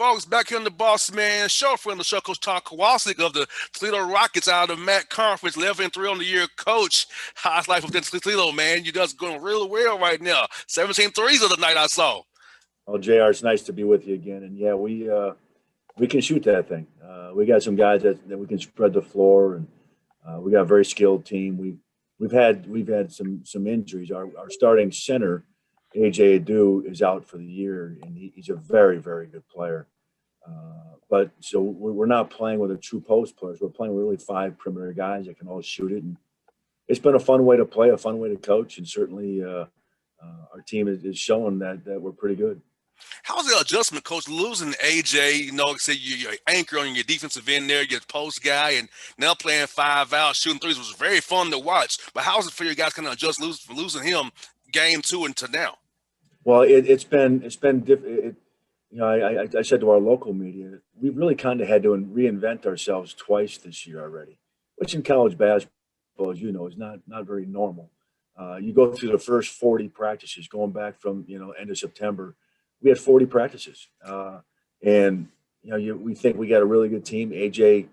Folks, back here on the Bossman show, friend of the show, Coach Tod Kowalczyk of the Toledo Rockets out of the MAC Conference, 11-3 on the year. Coach, how's life within Toledo, man? You guys going real well right now. 17 threes of the night I saw. Oh, JR, it's nice to be with you again. And yeah, we can shoot that thing. We got some guys that we can spread the floor, and we got a very skilled team. We've had some injuries. Our starting center, AJ Adu, is out for the year, and he's a very, very good player. But so we're not playing with a true post players. We're playing with really five perimeter guys that can all shoot it. And it's been a fun way to play, a fun way to coach, and certainly our team is showing that we're pretty good. How's the adjustment, Coach, losing AJ? Say you're anchor on your defensive end there, your post guy, and now playing five out, shooting threes was very fun to watch. But how's it for you guys kind of adjust losing him game two until now? Well, it's been different. I said to our local media, we've really kind of had to reinvent ourselves twice this year already, which in college basketball, as you know, is not very normal. You go through the first 40 practices, going back from end of September. We had 40 practices, and we think we got a really good team. AJ,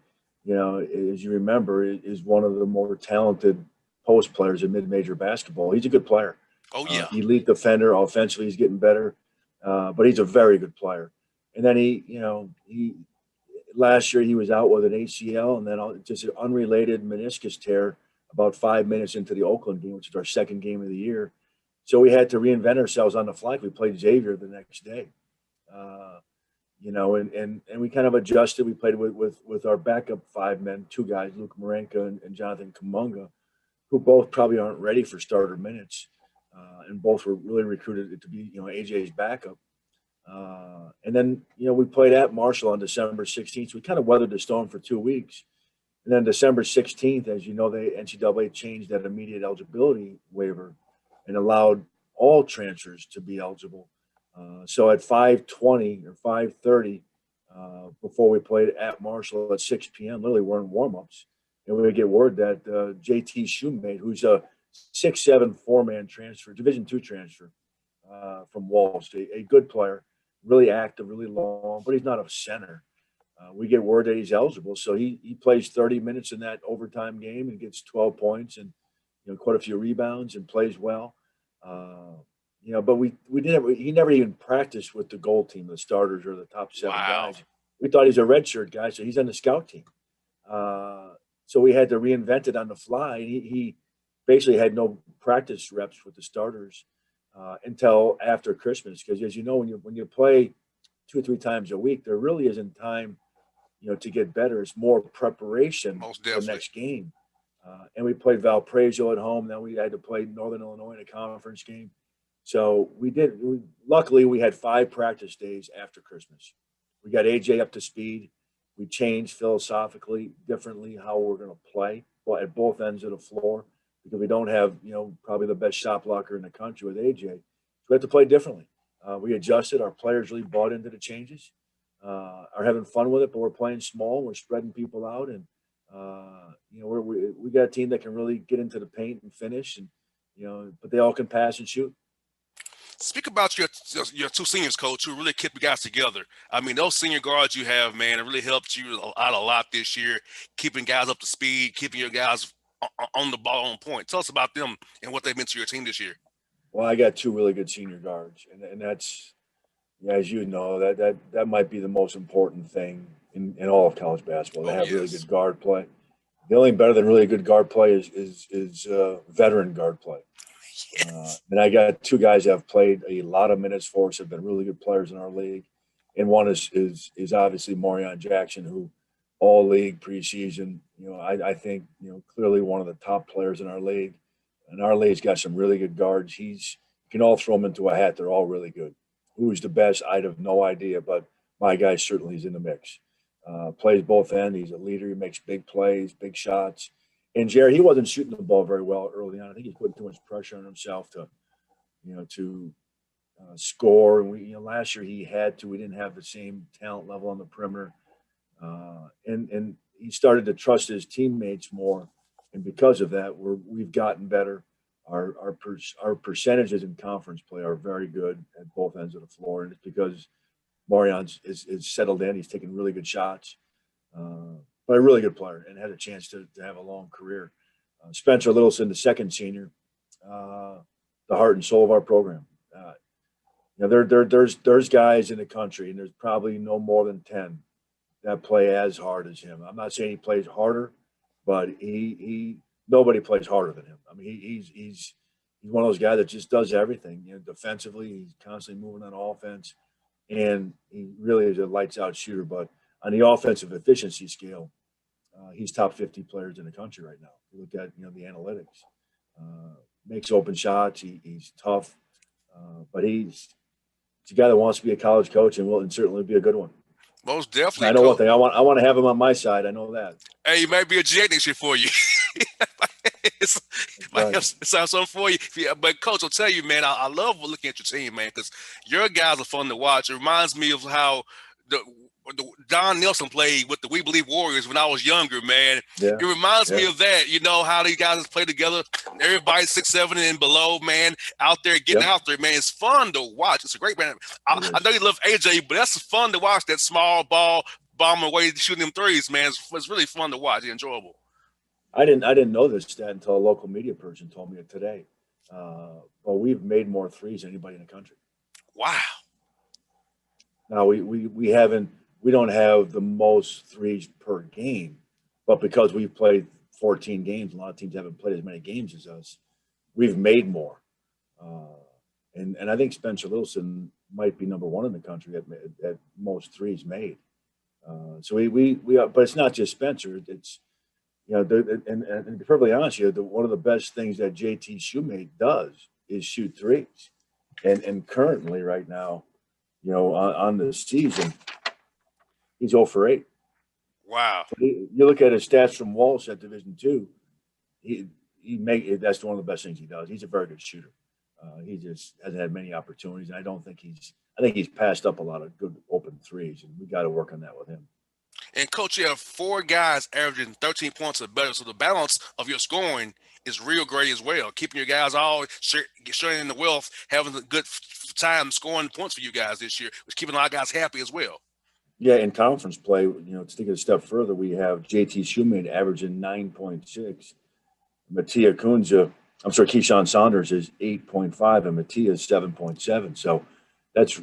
as you remember, is one of the more talented post players in mid-major basketball. He's a good player. Oh yeah, elite defender. Offensively, he's getting better, but he's a very good player. And then he last year he was out with an ACL, and then just an unrelated meniscus tear about 5 minutes into the Oakland game, which is our second game of the year. So we had to reinvent ourselves on the fly. We played Xavier the next day, and we kind of adjusted. We played with our backup five men, two guys, Luke Marenka and Jonathan Kumunga, who both probably aren't ready for starter minutes, and both were really recruited to be AJ's backup. And then we played at Marshall on December 16th. So we kind of weathered the storm for 2 weeks, and then December 16th, as you know, the NCAA changed that immediate eligibility waiver and allowed all transfers to be eligible. So at 5:20 or 5:30, before we played at Marshall at 6 p.m., literally we're in warm-ups, and we would get word that JT Shoemate, who's a 6'7" four-man transfer, Division II transfer from Walsh, a good player, really active, really long, but he's not a center. We get word that he's eligible, so he plays 30 minutes in that overtime game and gets 12 points and quite a few rebounds and plays well. But he never even practiced with the gold team, the starters or the top seven guys. We thought he's a redshirt guy, so he's on the scout team. So we had to reinvent it on the fly. He basically had no practice reps with the starters until after Christmas, because as you know, when you play 2 or 3 times a week, there really isn't time, to get better. It's more preparation for the next game. And we played Valparaiso at home. Then we had to play Northern Illinois in a conference game. So luckily, we had 5 practice days after Christmas. We got AJ up to speed. We changed philosophically differently how we're going to play at both ends of the floor, because we don't have, probably the best shot blocker in the country with AJ. So we have to play differently. We adjusted. Our players really bought into the changes, are having fun with it, but we're playing small. We're spreading people out, and we got a team that can really get into the paint and finish, and but they all can pass and shoot. Speak about your 2 seniors, Coach, who really kept you guys together. I mean, those senior guards you have, man, it really helped you out a lot this year, keeping guys up to speed, keeping your guys on the ball, on point. Tell us about them and what they meant to your team this year. Well, I got 2 really good senior guards, and that's, as you know, that might be the most important thing in all of college basketball, to have really good guard play. The only thing better than really good guard play is veteran guard play. And I got 2 guys that have played a lot of minutes for us, have been really good players in our league. And one is obviously Marion Jackson, who all league preseason, I think, clearly one of the top players in our league. And our league's got some really good guards. You can all throw them into a hat. They're all really good. Who's the best? I'd have no idea, but my guy certainly is in the mix. Plays both ends. He's a leader. He makes big plays, big shots. And Jerry, he wasn't shooting the ball very well early on. I think he's putting too much pressure on himself to score. And last year he had to. We didn't have the same talent level on the perimeter, and he started to trust his teammates more. And because of that, we've gotten better. Our percentages in conference play are very good at both ends of the floor, and it's because Morion is settled in. He's taking really good shots, but a really good player and had a chance to have a long career. Spencer Littleson, the second senior, the heart and soul of our program. There's guys in the country, and there's probably no more than 10 that play as hard as him. I'm not saying he plays harder, but he nobody plays harder than him. I mean, he's one of those guys that just does everything. Defensively, he's constantly moving on offense, and he really is a lights out shooter. But on the offensive efficiency scale, he's top 50 players in the country right now. You look at the analytics, makes open shots. He's tough, but he's a guy that wants to be a college coach and will certainly be a good one. Most definitely. I know one thing. I want to have him on my side. I know that. Hey, he might be a GA next year for you. Might have something for you. Yeah, but Coach, I'll tell you, man, I love looking at your team, man, because your guys are fun to watch. It reminds me of how the Don Nelson played with the We Believe Warriors when I was younger, man. Yeah. It reminds me of that, how these guys play together. Everybody's 6'7" and below, man, out there getting out there, man. It's fun to watch. It's a great man. I know you love AJ, but that's fun to watch, that small ball bombing away, shooting them threes, man. It's really fun to watch. It's enjoyable. I didn't know this stat until a local media person told me it today. But we've made more threes than anybody in the country. Wow. Now we don't have the most threes per game, but because we've played 14 games, a lot of teams haven't played as many games as us. We've made more, and I think Spencer Littleson might be number one in the country at most threes made. So we are, but it's not just Spencer. It's and to be perfectly honest here, one of the best things that JT Shoemate does is shoot threes, and currently right now, on the season, he's 0 for 8. Wow. You look at his stats from Walsh at Division II. That's one of the best things he does. He's a very good shooter. He just hasn't had many opportunities, and I think he's passed up a lot of good open threes, and we got to work on that with him. And Coach, you have 4 guys averaging 13 points or better, so the balance of your scoring is real great as well. Keeping your guys all sharing in the wealth, having a good time scoring points for you guys this year, which keeping a lot of guys happy as well. Yeah, in conference play, to take it a step further, we have JT Shoemate averaging 9.6. Keyshawn Saunders is 8.5, and Mattia is 7.7. So that's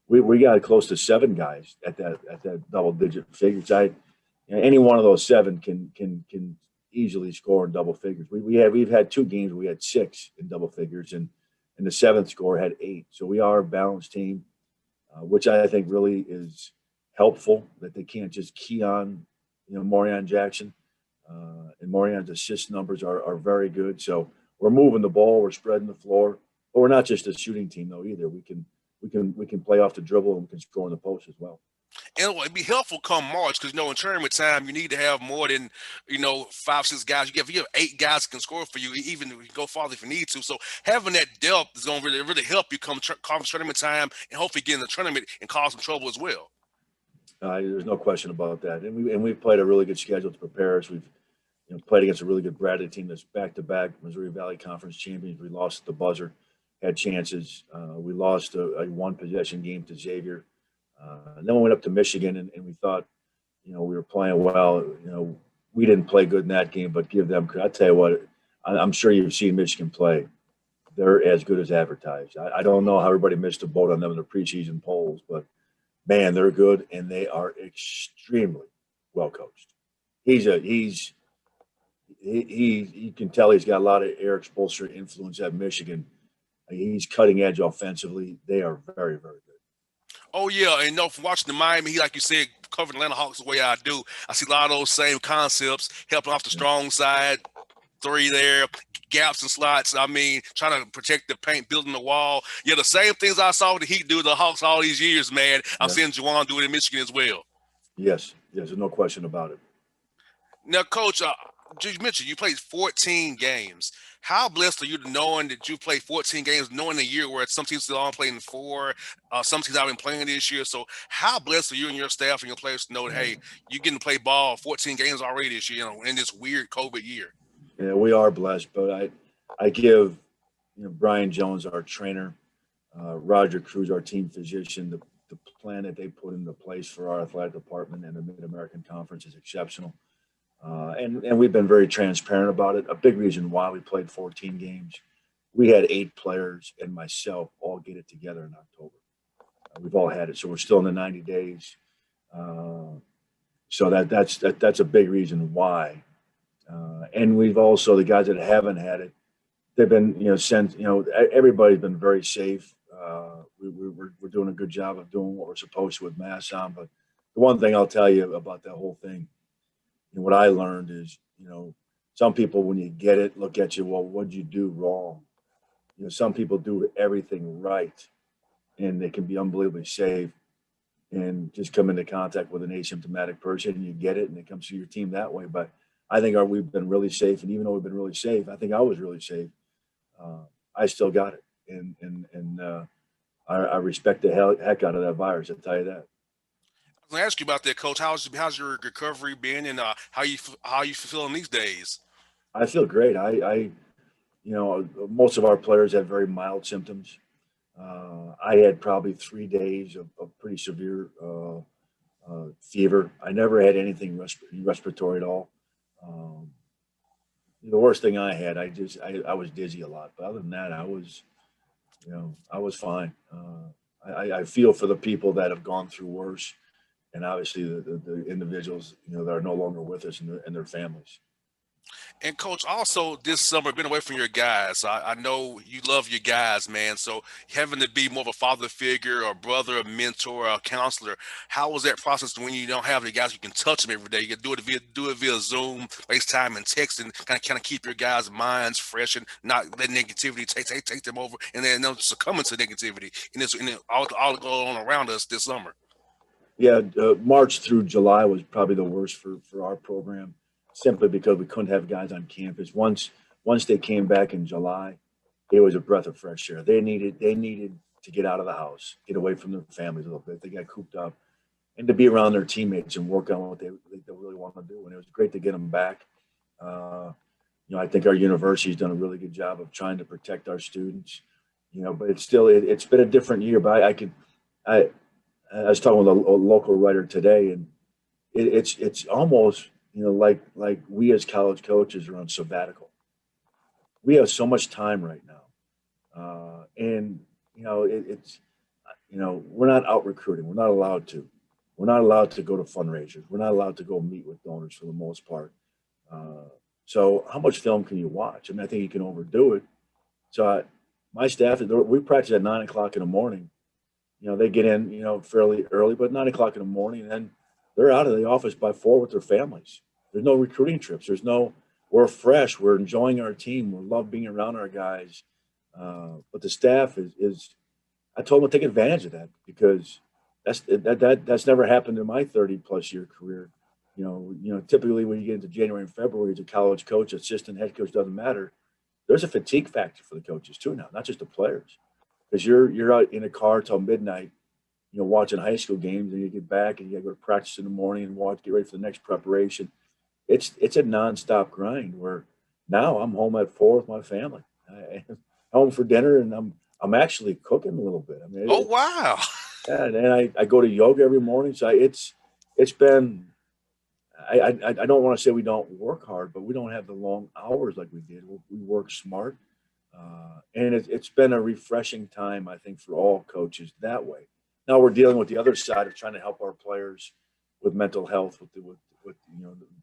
we got close to 7 guys at that double digit figures. Any one of those 7 can easily score in double figures. We've had 2 games where we had 6 in double figures, and the 7th scorer had 8. So we are a balanced team, which I think really is helpful, that they can't just key on Morion Jackson. And Morion's assist numbers are very good. So we're moving the ball, we're spreading the floor, but we're not just a shooting team though either. We can play off the dribble, and we can score in the post as well. And it'd be helpful come March because in tournament time you need to have more than 5, 6 guys. You have 8 guys that can score for you, even if you go farther if you need to. So having that depth is going to really help you come conference tournament time, and hopefully get in the tournament and cause some trouble as well. There's no question about that. And we've played a really good schedule to prepare us. We've played against a really good Bradley team that's back-to-back Missouri Valley Conference champions. We lost at the buzzer, had chances. We lost a 1-possession game to Xavier. Then we went up to Michigan, and we thought, we were playing well. We didn't play good in that game, but give them credit. I tell you what, I'm sure you've seen Michigan play. They're as good as advertised. I don't know how everybody missed a boat on them in the preseason polls, but man, they're good, and they are extremely well coached. You can tell he's got a lot of Eric Spoelstra influence at Michigan. He's cutting edge offensively. They are very, very good. Oh yeah, and from watching the Miami, like you said, covering Atlanta Hawks the way I do, I see a lot of those same concepts, helping off the strong side, 3 there, gaps and slots. I mean, trying to protect the paint, building the wall. Yeah, the same things I saw the Heat do to the Hawks all these years, man. I'm seeing Juwan do it in Michigan as well. Yes, there's no question about it. Now, Coach, you mentioned you played 14 games. How blessed are you knowing that you played 14 games, knowing a year where some teams still aren't playing 4, some teams haven't been playing this year. So how blessed are you and your staff and your players to know that, hey, you're getting to play ball 14 games already this year, in this weird COVID year? Yeah, we are blessed, but I give Brian Jones, our trainer, Roger Cruz, our team physician, the plan that they put into place for our athletic department and the Mid-American Conference is exceptional. And we've been very transparent about it. A big reason why we played 14 games. We had 8 players and myself all get it together in October. We've all had it, so we're still in the 90 days. So that's a big reason why. And we've also, the guys that haven't had it, they've been, everybody's been very safe. We're doing a good job of doing what we're supposed to with masks on. But the one thing I'll tell you about that whole thing, and what I learned is, some people, when you get it, look at you, well, what'd you do wrong? Some people do everything right, and they can be unbelievably safe and just come into contact with an asymptomatic person, and you get it, and it comes to your team that way. But I think we've been really safe, and even though we've been really safe, I think I was really safe. I still got it, and I respect the heck out of that virus. I'll tell you that. I was gonna ask you about that, Coach. How's your recovery been, and how you feeling these days? I feel great. Most of our players have very mild symptoms. I had probably 3 days of pretty severe fever. I never had anything respiratory at all. The worst thing I had, I was dizzy a lot. But other than that, I was fine. I feel for the people that have gone through worse, and obviously the individuals, that are no longer with us and their families. And Coach, also this summer, been away from your guys. I know you love your guys, man. So having to be more of a father figure, or brother, a mentor, a counselor, how was that process when you don't have the guys you can touch them every day? You can do it via Zoom, FaceTime, and text, and kind of keep your guys' minds fresh and not let negativity take them over, and then them succumbing to negativity, and it all going on around us this summer. Yeah, March through July was probably the worst for our program, simply because we couldn't have guys on campus. Once they came back in July, it was a breath of fresh air. They needed to get out of the house, get away from their families a little bit. They got cooped up, and to be around their teammates and work on what they really want to do. And it was great to get them back. I think our university's done a really good job of trying to protect our students. But it's still it's been a different year. But I was talking with a local writer today, and it's almost like we as college coaches are on sabbatical. We have so much time right now, and it's we're not out recruiting. We're not allowed to. We're not allowed to go to fundraisers. We're not allowed to go meet with donors for the most part. So how much film can you watch? I mean, I think you can overdo it. So my staff, we practice at 9 o'clock in the morning. They get in, fairly early, but 9 o'clock in the morning, and then they're out of the office by 4 with their families. There's no recruiting trips. We're fresh. We're enjoying our team. We love being around our guys. But the staff is I told them to take advantage of that, because that's never happened in my 30+ year career. Typically when you get into January and February as a college coach, assistant head coach, doesn't matter. There's a fatigue factor for the coaches too now, not just the players. Because you're out in a car till midnight, watching high school games, and you get back and you got to go to practice in the morning and get ready for the next preparation. It's a nonstop grind. Where now I'm home at 4 with my family, home for dinner, and I'm actually cooking a little bit. I mean, Oh wow! and I go to yoga every morning. So it's been. I don't want to say we don't work hard, but we don't have the long hours like we did. We work smart. And it's been a refreshing time, I think, for all coaches that way. Now we're dealing with the other side of trying to help our players with mental health, with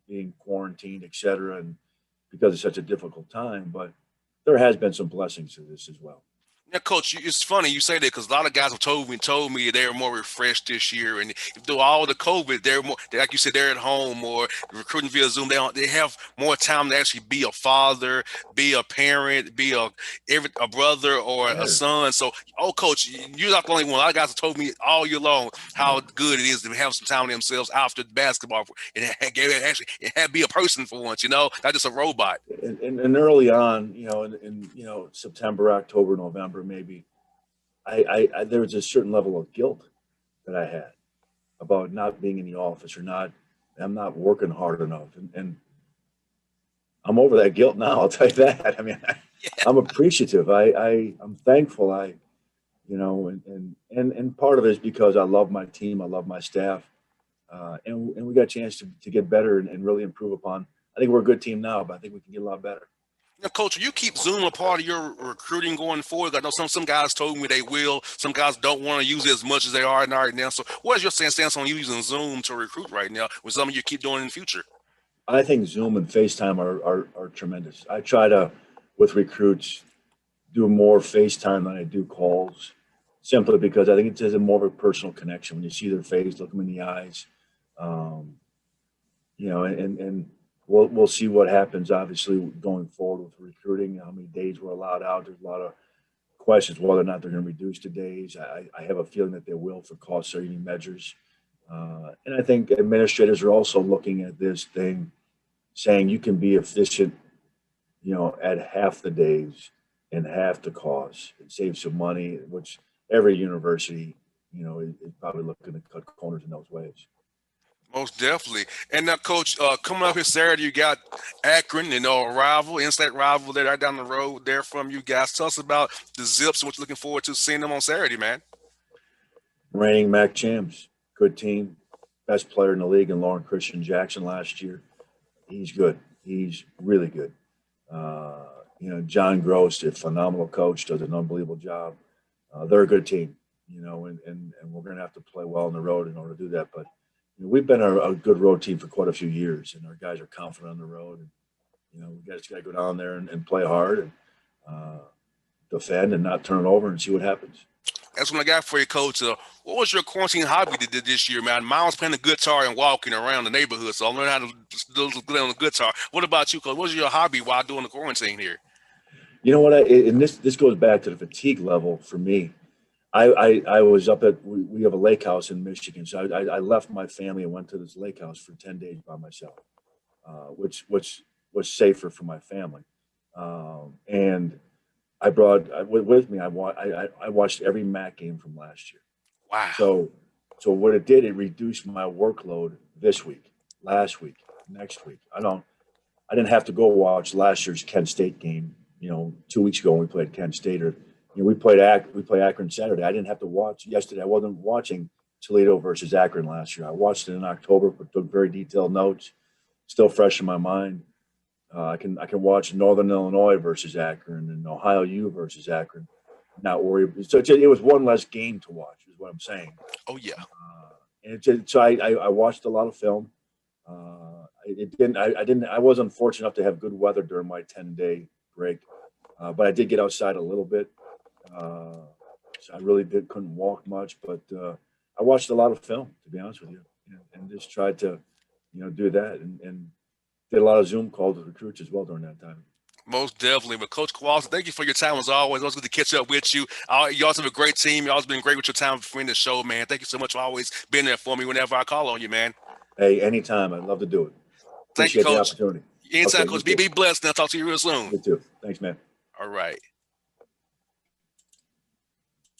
being quarantined, et cetera, and because it's such a difficult time. But there has been some blessings to this as well. Now, Coach, it's funny you say that, because a lot of guys have told me they were more refreshed this year, and through all the COVID, they're more, like you said, they're at home or recruiting via Zoom. They have more time to actually be a father, be a parent, be a brother or a Sure. son. So, Coach, you're not the only one. A lot of guys have told me all year long how good it is to have some time to themselves after basketball, and it had to be a person for once, not just a robot. And early on, in September, October, November, maybe, I there was a certain level of guilt that I had about not being in the office, I'm not working hard enough, and I'm over that guilt now. I'll tell you that. I mean, I'm appreciative. I'm thankful. And part of it is because I love my team, I love my staff, and we got a chance to get better and really improve upon. I think we're a good team now, but I think we can get a lot better. Now, Coach, you keep Zoom a part of your recruiting going forward. I know some guys told me they will. Some guys don't want to use it as much as they are right now. So, what is your stance on using Zoom to recruit right now? With something you keep doing in the future? I think Zoom and FaceTime are tremendous. I try to, with recruits, do more FaceTime than I do calls, simply because I think it has a more of a personal connection when you see their face, look them in the eyes. Um, and we'll see what happens. Obviously, going forward with recruiting, how many days we're allowed out. There's a lot of questions whether or not they're going to reduce the days. I have a feeling that they will for cost saving measures. And I think administrators are also looking at this thing, saying you can be efficient, at half the days and half the cost and save some money, which every university, is probably looking to cut corners in those ways. Most definitely. And now, Coach, coming up here Saturday, you got Akron, a rival, instant rival that right down the road there from you guys. Tell us about the Zips and what you're looking forward to seeing them on Saturday, man. Reigning MAC champs, good team, best player in the league in Lauren Christian Jackson last year. He's good. He's really good. John Gross, a phenomenal coach, does an unbelievable job. They're a good team, and we're going to have to play well on the road in order to do that. But we've been a good road team for quite a few years, and our guys are confident on the road. And we just got to go down there and play hard and defend and not turn it over and see what happens. That's what I got for you, Coach. What was your quarantine hobby that did this year, man? Mine was playing the guitar and walking around the neighborhood, so I learned how to play on the guitar. What about you, Coach? What was your hobby while doing the quarantine here? You know what? And this goes back to the fatigue level for me. I was up at we have a lake house in Michigan, so I left my family and went to this lake house for 10 days by myself, which was safer for my family. And I brought with me. I watched every MAC game from last year. Wow. So what it did, it reduced my workload this week, last week, next week. I didn't have to go watch last year's Kent State game. 2 weeks ago when we played Kent State, or we play Akron Saturday. I didn't have to watch yesterday. I wasn't watching Toledo versus Akron last year. I watched it in October, but took very detailed notes. Still fresh in my mind. I can watch Northern Illinois versus Akron and Ohio U versus Akron. Not worry. So it was one less game to watch, is what I'm saying. Oh yeah. So I watched a lot of film. I wasn't fortunate enough to have good weather during my 10-day break, but I did get outside a little bit. So I really couldn't walk much, but I watched a lot of film, to be honest with you, and just tried to, do that and did a lot of Zoom calls with recruits as well during that time. Most definitely. But Coach Kowalczyk, thank you for your time as always. It was good to catch up with you. You also have a great team. You always been great with your time for the show, man. Thank you so much for always being there for me whenever I call on you, man. Hey, anytime. I'd love to do it. Thank you, Coach. The opportunity. Anytime, okay, Coach. Be blessed. And I'll talk to you real soon. You too. Thanks, man. All right.